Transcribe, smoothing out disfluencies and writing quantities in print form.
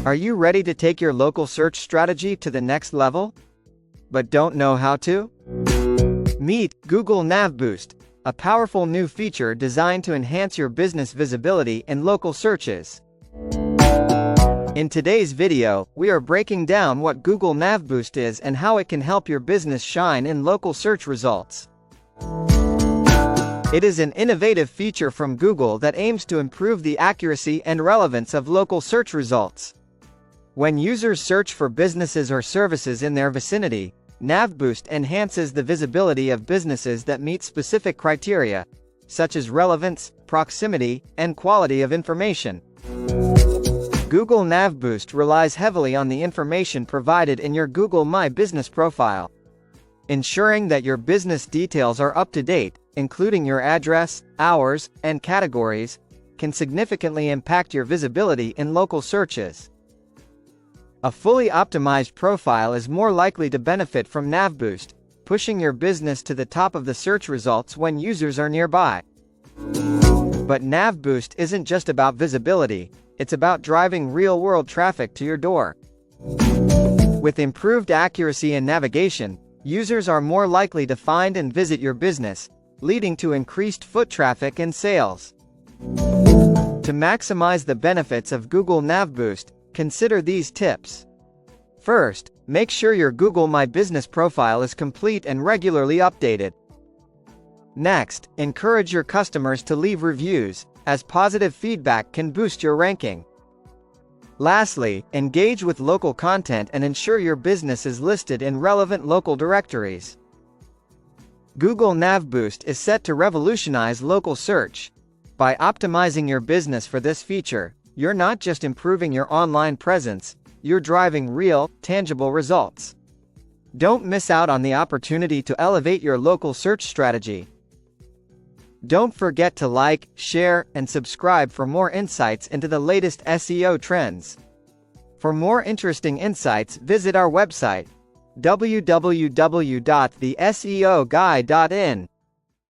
Are you ready to take your local search strategy to the next level, but don't know how to? Meet Google NavBoost, a powerful new feature designed to enhance your business visibility in local searches. In today's video, we are breaking down what Google NavBoost is and how it can help your business shine in local search results. It is an innovative feature from Google that aims to improve the accuracy and relevance of local search results. When users search for businesses or services in their vicinity, NavBoost enhances the visibility of businesses that meet specific criteria, such as relevance, proximity, and quality of information. Google NavBoost relies heavily on the information provided in your Google My Business profile. Ensuring that your business details are up to date, including your address, hours, and categories, can significantly impact your visibility in local searches. A fully optimized profile is more likely to benefit from NavBoost, pushing your business to the top of the search results when users are nearby. But NavBoost isn't just about visibility, it's about driving real-world traffic to your door. With improved accuracy and navigation, users are more likely to find and visit your business, leading to increased foot traffic and sales. To maximize the benefits of Google NavBoost, consider these tips. First, make sure your Google My Business profile is complete and regularly updated. Next, encourage your customers to leave reviews, as positive feedback can boost your ranking. Lastly, engage with local content and ensure your business is listed in relevant local directories. Google NavBoost is set to revolutionize local search. By optimizing your business for this feature, you're not just improving your online presence, you're driving real, tangible results. Don't miss out on the opportunity to elevate your local search strategy. Don't forget to like, share, and subscribe for more insights into the latest SEO trends. For more interesting insights, visit our website, www.theseoguy.in.